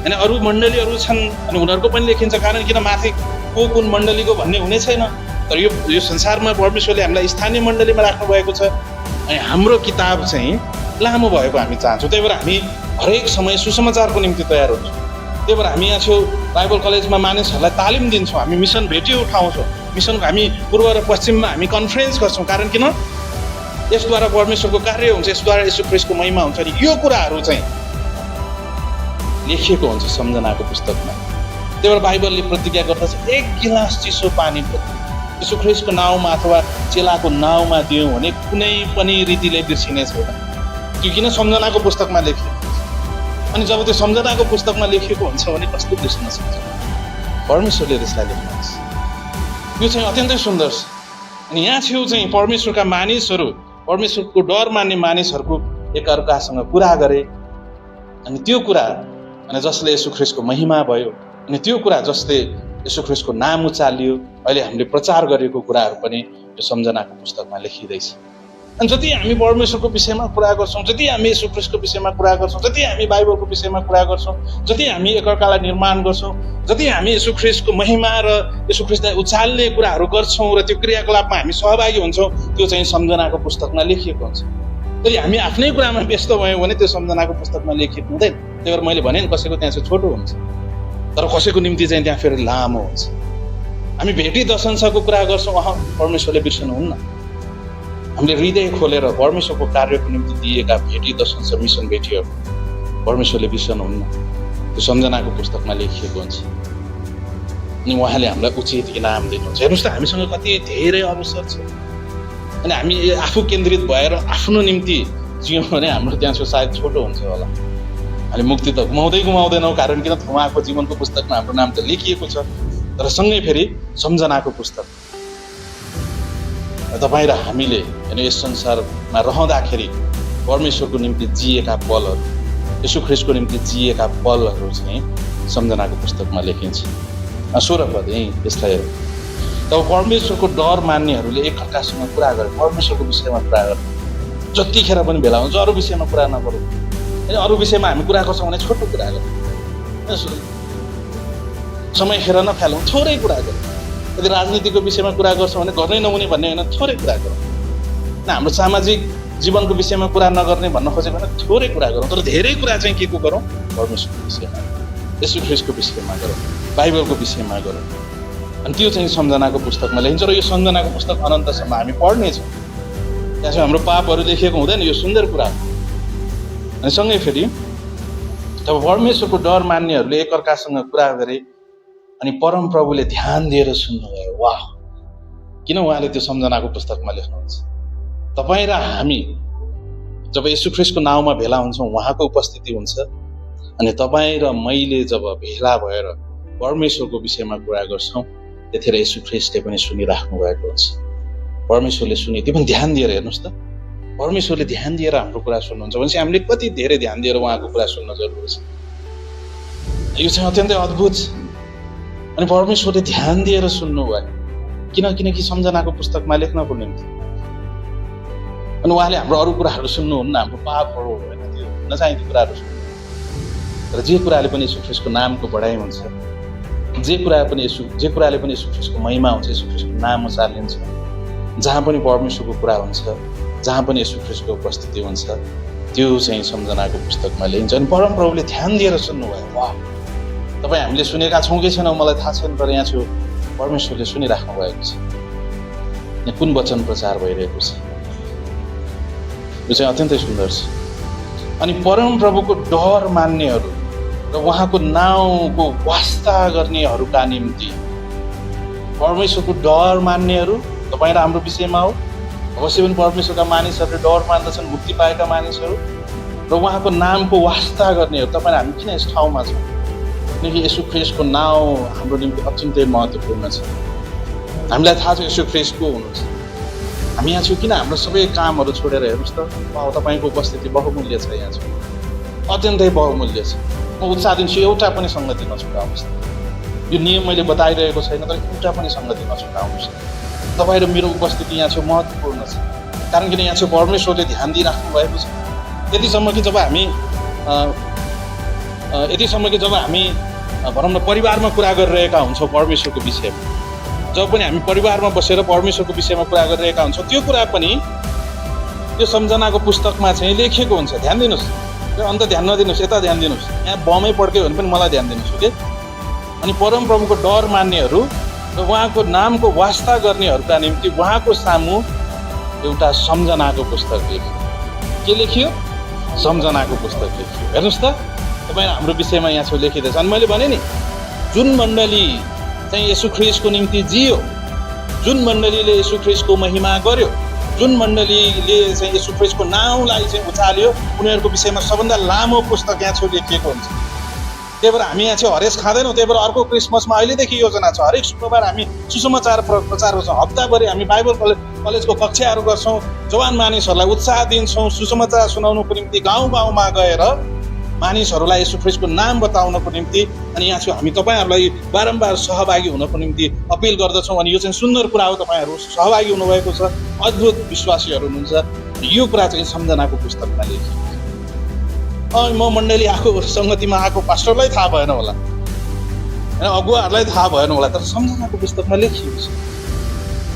अनि अरू मण्डलीहरू छन्, अनि उनीहरूको पनि लेखिन्छ। कारण किन, माथि को कुन मण्डलीको भन्ने हुने छैन। तर यो संसारमा परमेश्वरले हामीलाई स्थानीय मण्डलीमा राख्नु भएको छ। अनि हाम्रो किताब चाहिँ लामो भएको हामी चाहन्छौँ। त्यही भएर हामी हरेक समय सुसमाचारको निम्ति तयार हुन्छौँ। त्यही भएर हामी यहाँ छेउ बाइबल कलेजमा मानिसहरूलाई तालिम दिन्छौँ, हामी मिसन भेटी उठाउँछौँ, मिसनको हामी पूर्व र पश्चिममा हामी कन्फरेन्स गर्छौँ। कारण किन, यसद्वारा परमेश्वरको कार्य हुन्छ, यसद्वारा येशू ख्रीष्टको महिमा हुन्छ। अनि यो कुराहरू चाहिँ लेखिएको हुन्छ सम्झनाको पुस्तकमा। त्यही भएर बाइबलले प्रतिज्ञा गर्दछ, एक गिलास चिसो पानी येशू ख्रीष्टको नाउँमा अथवा चेलाको नाउँमा दियौँ भने कुनै पनि रीतिले बिर्सिने छैन। त्यो किन सम्झनाको पुस्तकमा लेखिएको हुन्छ। अनि जब त्यो सम्झनाको पुस्तकमा लेखिएको हुन्छ भने कस्तो बिर्सिन सक्छ? परमेश्वरले त्यसलाई लेख्नुहुन्छ। यो चाहिँ अत्यन्तै सुन्दर छ। अनि यहाँ छेउ चाहिँ परमेश्वरका मानिसहरू, परमेश्वरको डर मान्ने मानिसहरूको एकअर्कासँग कुरा गरे। अनि त्यो कुरा, अनि जसले येशू ख्रीष्टको महिमा भयो, अनि त्यो कुरा जसले येशू ख्रीष्टको नाम उचालियो, अहिले हामीले प्रचार गरेको कुराहरू पनि यो सम्झनाको पुस्तकमा लेखिँदैछ। अनि जति हामी परमेश्वरको विषयमा कुरा गर्छौँ, जति हामी येशू ख्रीष्टको विषयमा कुरा गर्छौँ, जति हामी बाइबलको विषयमा कुरा गर्छौँ, जति हामी एकअर्कालाई निर्माण गर्छौँ, जति हामी येशू ख्रीष्टको महिमा र येशू ख्रीष्टलाई उचाल्ने कुराहरू गर्छौँ र त्यो क्रियाकलापमा हामी सहभागी हुन्छौँ, त्यो चाहिँ सम्झनाको पुस्तकमा लेखिएको हुन्छ। यदि हामी आफ्नै कुरामा व्यस्त भयौँ भने त्यो सम्झनाको पुस्तकमा लेखिएको हुँदैन। त्यही भएर मैले भने नि, कसैको त्यहाँ चाहिँ छोटो हुन्छ, तर कसैको निम्ति चाहिँ त्यहाँ फेरि लामो हुन्छ। हामी भेटी दर्शनसँगको कुरा गर्छौँ, परमेश्वरले बिर्सनुहुन्न। हामीले हृदय खोलेर परमेश्वरको कार्यको निम्ति दिएका भेटी दर्शन छ मिसन भेटीहरू परमेश्वरले बिर्सनुहुन्न। त्यो सम्झनाको पुस्तकमा लेखिएको हुन्छ अनि उहाँले हामीलाई उचित इनाम दिनुहुन्छ। हेर्नुहोस् त हामीसँग कति धेरै अवसर छ अनि हामी आफू केन्द्रित भएर आफ्नो निम्ति जियौँ भने हाम्रो त्यहाँ सायद छोटो हुन्छ होला। हामीले मुक्ति त गुमाउँदैनौँ, कारण किन उहाँको जीवनको पुस्तकमा हाम्रो नाम त लेखिएको छ। तर सँगै फेरि सम्झनाको पुस्तक तपाईँ र हामीले यस संसारमा रहँदाखेरि परमेश्वरको निम्ति जिएका पलहरू, यीशु ख्रीष्टको निम्ति जिएका पलहरू चाहिँ सम्झनाको पुस्तकमा लेखिन्छ। 16 पद यसलाई हेरौँ। तब परमेश्वरको डर मान्नेहरूले एकअर्कासँग कुरा गरे, परमेश्वरको विषयमा कुरा गरे। जतिखेर पनि भेला हुन्छ अरू विषयमा कुरा नगरौँ। अरू विषयमा हामी कुरा गर्छौँ भने छोटो कुरा गरौँ, समय खेर नफालौँ, थोरै कुरा गरौँ। यदि राजनीतिको विषयमा कुरा गर्छौँ भने गर्नै नहुने भन्ने होइन, थोरै कुरा गरौँ। हाम्रो सामाजिक जीवनको विषयमा कुरा नगर्ने भन्न खोजेको भने थोरै कुरा गरौँ, तर धेरै कुरा चाहिँ के को गरौँ? परमेश्वरको विषयमा, यीशु ख्रीष्टको विषयमा गरौँ, बाइबलको विषयमा गरौँ। अनि त्यो चाहिँ सम्झनाको पुस्तकमा लेखिन्छ र यो सम्झनाको पुस्तक अनन्तसम्म हामी पढ्नेछौँ। त्यहाँ चाहिँ हाम्रो पापहरू लेखिएको हुँदैन, यो सुन्दर कुरा हो। अनि सँगै फेरि तब परमेश्वरको डर मान्नेहरूले एकअर्कासँग कुरा गरे अनि परम प्रभुले ध्यान दिएर सुन्नुभयो। वाह, किन उहाँले त्यो सम्झनाको पुस्तकमा लेख्नुहुन्छ? तपाईँ र हामी जब यीशु ख्रीष्टको नाउँमा भेला हुन्छौँ, उहाँको उपस्थिति हुन्छ अनि तपाईँ र मैले जब भेला भएर परमेश्वरको विषयमा कुरा गर्छौँ त्यतिखेर यीशु ख्रीष्टले पनि सुनिराख्नु भएको हुन्छ। परमेश्वरले सुने, त्यो पनि ध्यान दिएर। हेर्नुहोस् त, परमेश्वरले ध्यान दिएर हाम्रो कुरा सुन्नुहुन्छ भनेपछि हामीले कति धेरै ध्यान दिएर उहाँको कुरा सुन्न जरुरी छ। यो चाहिँ अत्यन्तै अद्भुत छ। अनि परमेश्वरले ध्यान दिएर सुन्नुभयो किनकि सम्झनाको पुस्तकमा लेख्नको निम्ति। अनि उहाँले हाम्रो अरू कुराहरू सुन्नुहुन्न, हाम्रो पापहरू होइन, त्यो नचाहिने कुराहरू सुन्नु। तर जे कुराले पनि यीशु ख्रीष्टको नामको बढाइ हुन्छ, जे कुराले पनि यीशु ख्रीष्टको महिमा हुन्छ, यीशु ख्रीष्टको नाम उचालिन्छ, जहाँ पनि परमेश्वरको कुरा हुन्छ, जहाँ पनि यीशु ख्रीष्टको उपस्थिति हुन्छ, त्यो चाहिँ सम्झनाको पुस्तकमा लेखिन्छ। अनि परम प्रभुले ध्यान दिएर सुन्नुभयो। वाह, तपाईँ हामीले सुनेका छौँ कि छैनौँ मलाई थाहा छैन, तर यहाँ छु परमेश्वरले सुनिराख्नु भएको छ। यहाँ कुन वचन प्रचार भइरहेको छ, यो चाहिँ अत्यन्तै सुन्दर छ। अनि परम प्रभुको डर मान्नेहरू र उहाँको नाउँको वास्ता गर्नेहरूका निम्ति, परमेश्वरको डर मान्नेहरू तपाईँ र हाम्रो विषयमा हो। अवश्य पनि परमेश्वरका मानिसहरूले डर मान्दछन्, मुक्ति पाएका मानिसहरू र उहाँको नामको वास्ता गर्नेहरू। तपाईँ हामी किन यस ठाउँमा छौँ? किनकि यीशु ख्रीष्टको नाउँ हाम्रो निम्ति अत्यन्तै महत्त्वपूर्ण छ। हामीलाई थाहा छ यीशु ख्रीष्ट को हुनुहुन्छ। हामी यहाँ छौँ किन? हाम्रो सबै कामहरू छोडेर। हेर्नुहोस् त, तपाईँको उपस्थिति बहुमूल्य छ, यहाँ छ, अत्यन्तै बहुमूल्य छ। म उत्साह दिन्छु, एउटा पनि सङ्गति नछुटाउनुहोस्। यो नियम मैले बताइरहेको छैन, तर एउटा पनि सङ्गति नछुटाउनुहोस्। तपाईँ र मेरो उपस्थिति यहाँ छ महत्त्वपूर्ण छ, कारण किन यहाँ छ परमेश्वरले ध्यान दिइराख्नु भएको छ। यतिसम्म कि जब हामी भनौँ न परिवारमा कुरा गरिरहेका हुन्छौँ परमेश्वरको विषयमा, जब पनि हामी परिवारमा बसेर परमेश्वरको विषयमा कुरा गरिरहेका हुन्छौँ, त्यो कुरा पनि त्यो सम्झनाको पुस्तकमा चाहिँ लेखिएको हुन्छ। ध्यान दिनुहोस्, त्यो अन्त ध्यान नदिनुहोस्, यता ध्यान दिनुहोस्। यहाँ बमै पड्क्यो भने पनि मलाई ध्यान दिनुहोस्, ओके? अनि परम प्रभुको डर मान्नेहरू र उहाँको नामको वास्ता गर्नेहरूका निम्ति उहाँको सामु एउटा सम्झनाको पुस्तक लेखियो। के लेखियो? सम्झनाको पुस्तक लेखियो। हेर्नुहोस् त, तपाईँ हाम्रो विषयमा यहाँ छेउ लेखिँदैछ। अनि मैले भने नि, जुन मण्डली चाहिँ यीशु ख्रीष्टको निम्ति जियो, जुन मण्डलीले यीशु ख्रीष्टको महिमा गर्यो, जुन मण्डलीले चाहिँ यीशु ख्रीष्टको नाउँलाई चाहिँ उचाल्यो, उनीहरूको विषयमा सबभन्दा लामो पुस्तक यहाँ छेउ लेखिएको हुन्छ। त्यही भएर हामी यहाँ चाहिँ हरेस खाँदैनौँ। त्यही भएर अर्को क्रिसमसमा अहिलेदेखि योजना छ, हरेक शुक्रबार हामी सुसमाचार प्रचार गर्छौँ। हप्ताभरि हामी बाइबल कलेजको कक्षाहरू गर्छौँ, जवान मानिसहरूलाई उत्साह दिन्छौँ, सुसमाचार सुनाउनुको निम्ति गाउँ गाउँमा गएर मानिसहरूलाई यीशु ख्रीष्टको नाम बताउनको निम्ति। अनि यहाँ चाहिँ हामी तपाईँहरूलाई बारम्बार सहभागी हुनको निम्ति अपिल गर्दछौँ। अनि यो चाहिँ सुन्दर कुरा हो, तपाईँहरू सहभागी हुनुभएको छ, अद्भुत विश्वासीहरू हुनुहुन्छ। यो कुरा चाहिँ सम्झनाको पुस्तकमा लेखिएको छ। म मण्डली आएको सङ्गतिमा आएको पास्टरलाई थाहा भएन होला, होइन, अगुवाहरूलाई थाहा भएन होला, तर सम्झनाको पुस्तकमा लेखिएको छ।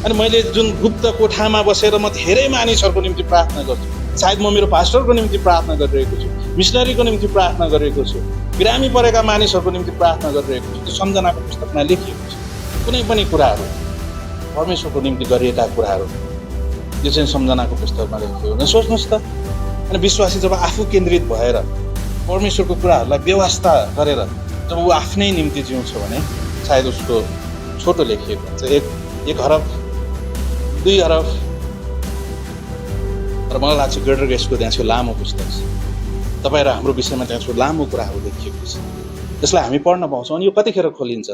अनि मैले जुन गुप्त कोठामा बसेर म धेरै मानिसहरूको निम्ति प्रार्थना गर्छु। सायद म मेरो पास्टरको निम्ति प्रार्थना गरिरहेको छु, मिसनरीको निम्ति प्रार्थना गरिरहेको छु, बिरामी परेका मानिसहरूको निम्ति प्रार्थना गरिरहेको छु। त्यो सम्झनाको पुस्तकमा लेखिएको छ। कुनै पनि कुराहरू परमेश्वरको निम्ति गरिएका कुराहरू यो चाहिँ सम्झनाको पुस्तकमा लेखिएको हुन्छ। सोच्नुहोस् त, अनि विश्वासी जब आफू केन्द्रित भएर परमेश्वरको कुराहरूलाई व्यवस्था गरेर जब ऊ आफ्नै निम्ति जिउँछ भने सायद उसको छोटो लेखिएको हुन्छ, एक अरब 2 अरब, तर मलाई लाग्छ ग्रेटर गेस्टको त्यहाँ चाहिँ लामो पुस्तक छ। तपाईँ र हाम्रो विषयमा त्यहाँ चाहिँ लामो कुराहरू लेखिएको छ, त्यसलाई हामी पढ्न पाउँछौँ। अनि यो कतिखेर खोलिन्छ?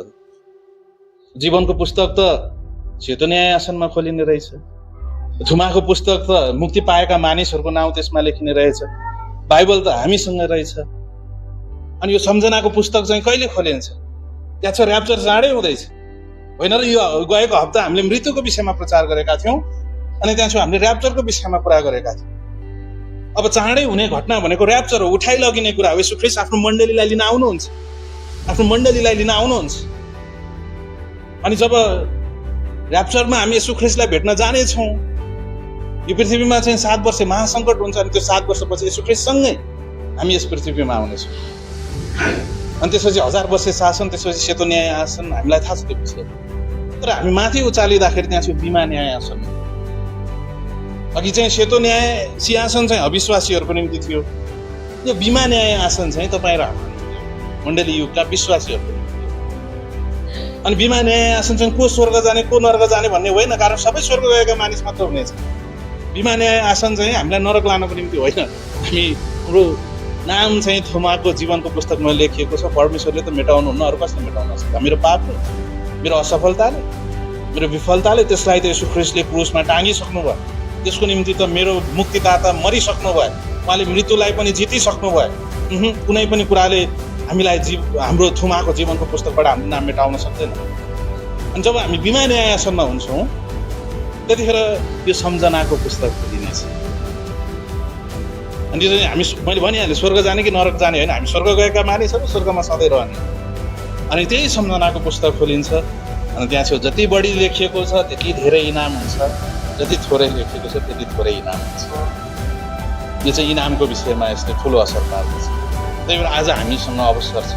जीवनको पुस्तक त सेतो न्याय आसनमा खोलिने रहेछ, थुमाको पुस्तक त मुक्ति पाएका मानिसहरूको नाउँ त्यसमा लेखिने रहेछ, बाइबल त हामीसँग रहेछ। अनि यो सम्झनाको पुस्तक चाहिँ कहिले खोलिन्छ? त्यहाँ छ र्याप्चर चाँडै हुँदैछ होइन र? यो गएको हप्ता हामीले मृत्युको विषयमा प्रचार गरेका थियौँ, अनि त्यहाँ चाहिँ हामीले र्याप्चरको विषयमा कुरा गरेका थियौँ। अब चाँडै हुने घटना भनेको र्याप्चर हो, उठाइ लगिने कुरा हो। यसो ख्रीष्ट आफ्नो मण्डलीलाई लिन आउनुहुन्छ, आफ्नो मण्डलीलाई लिन आउनुहुन्छ। अनि जब र्याप्चरमा हामी यसो ख्रीष्टलाई भेट्न जानेछौँ, यो पृथ्वीमा चाहिँ 7 वर्ष महासङ्कट हुन्छ, अनि त्यो 7 वर्षपछि यसो ख्रीष्टसँगै हामी यस पृथ्वीमा आउनेछौँ। अनि त्यसपछि 1000 वर्ष शासन, त्यसपछि सेतो न्याय आसन, हामीलाई थाहा छ त्यो विषय। तर हामी माथि उचालिँदाखेरि त्यहाँ चाहिँ बिमा न्याय आसन, अघि चाहिँ सेतो न्याय सिंहासन चाहिँ अविश्वासीहरूको निम्ति थियो, यो बिमा न्याय आसन चाहिँ तपाईँ र हाम्रो मण्डली युगका विश्वासीहरूको निम्ति। अनि बिमा न्याय आसन चाहिँ को स्वर्ग जाने को नर्क जाने भन्ने होइन, कारण सबै स्वर्ग गएका मानिस मात्र हुनेछ। बिमा न्याय आसन चाहिँ हामीलाई नरक लानको निम्ति होइन। हाम्रो नाम चाहिँ थोमाको जीवनको पुस्तकमा लेखिएको छ। परमेश्वरले त मेटाउनुहुन्न, अरू कसले मेटाउन सक्छ? मेरो पापले, मेरो असफलताले, मेरो विफलताले त्यसलाई त यसो ख्रीष्टले क्रुसमा टाँगिसक्नु भयो। त्यसको निम्ति त मेरो मुक्तिदाता मरिसक्नु भयो, उहाँले मृत्युलाई पनि जितिसक्नु भयो। कुनै पनि कुराले हामीलाई हाम्रो थुमाको जीवनको पुस्तकबाट हाम्रो नाम मेटाउन सक्दैन। अनि जब हामी बिमा न्याय आसनमा हुन्छौँ त्यतिखेर यो सम्झनाको पुस्तक खोलिनेछ। अनि यो चाहिँ मैले भनिहालेँ, स्वर्ग जाने कि नरक जाने होइन, हामी स्वर्ग गएका मानिसहरू स्वर्गमा सधैँ रहने। अनि त्यही सम्झनाको पुस्तक खोलिन्छ, अनि त्यहाँ चाहिँ जति बढी लेखिएको छ त्यति धेरै इनाम हुन्छ, जति थोरै लेखिएको छ त्यति थोरै इनाम हुन्छ। यो चाहिँ इनामको विषयमा यसले ठुलो असर पार्दछ। त्यही भएर आज हामीसँग अवसर छ,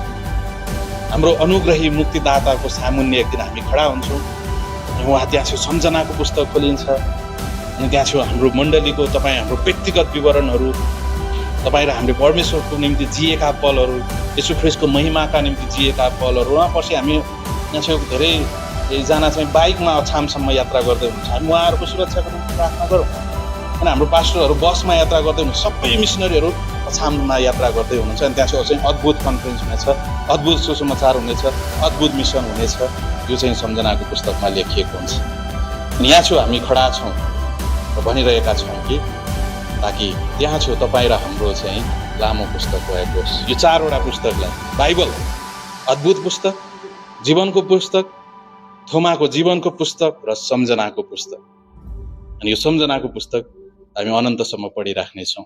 हाम्रो अनुग्रही मुक्तिदाताको सामुन्ने एक दिन हामी खडा हुन्छौँ। उहाँ त्यहाँ चाहिँ सम्झनाको पुस्तक खोलिन्छ, अनि त्यहाँ चाहिँ हाम्रो मण्डलीको तपाईँ हाम्रो व्यक्तिगत विवरणहरू, तपाईँ र हामीले परमेश्वरको निम्ति जिएका पलहरू, यसु ख्रीष्टको महिमाका निम्ति जिएका पलहरू। उहाँपछि हामी यहाँ चाहिँ धेरैजना चाहिँ बाइकमा अछामसम्म यात्रा गर्दै हुनुहुन्छ, हामी उहाँहरूको सुरक्षाको निम्ति प्रार्थना गरौँ। अनि हाम्रो पास्टरहरू बसमा यात्रा गर्दै हुनुहुन्छ, सबै मिसनरीहरू अछाममा यात्रा गर्दै हुनुहुन्छ। अनि त्यहाँ चाहिँ अद्भुत कन्फरेन्स हुनेछ, अद्भुत सुसमाचार हुनेछ, अद्भुत मिसन हुनेछ। यो चाहिँ सम्झनाको पुस्तकमा लेखिएको हुन्छ। अनि यहाँ छौँ हामी खडा छौँ र भनिरहेका छौँ कि ताकि त्यहाँ छौँ तपाईँ र हाम्रो चाहिँ लामो पुस्तक भएको होस्। यो 4वटा पुस्तकलाई बाइबल, अद्भुत पुस्तक, जीवनको पुस्तक, थोमाको जीवनको पुस्तक र सम्झनाको पुस्तक। अनि यो सम्झनाको पुस्तक हामी अनन्तसम्म पढिराख्नेछौँ।